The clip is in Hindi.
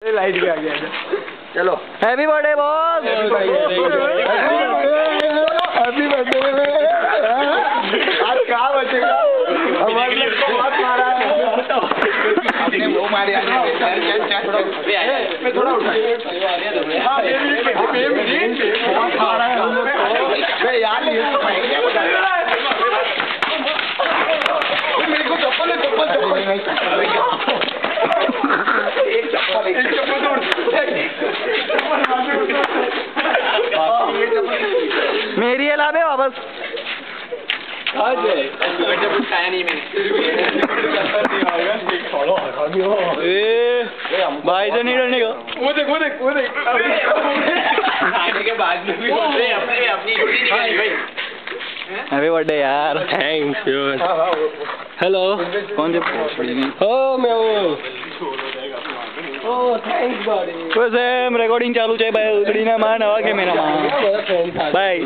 लाइट भी आ गया। चलो happy birthday boss. Happy birthday. आज क्या बचेगा हमारे लिए को मत मारा है आपने वो मारे मैं थोड़ा उठाइए हां बेबी बहुत मारा है बे यार ये तो भाई क्या बता रहा है मेरे को चप्पल एक चप्पल तोड़ मेरी है लाभे वापस खाया नहीं मैंने भाई से नहीं डरने का। वो देख खाने के बाद में भी बोल रहे अपनी ड्यूटी निकाली भाई। हैप्पी बर्थडे यार। Thank you. हेलो कौन से मैं थैंक्स बॉडी वैसे रिकॉर्डिंग चालू है भाई उतरी ना मान आवा के मेरा मां बाय।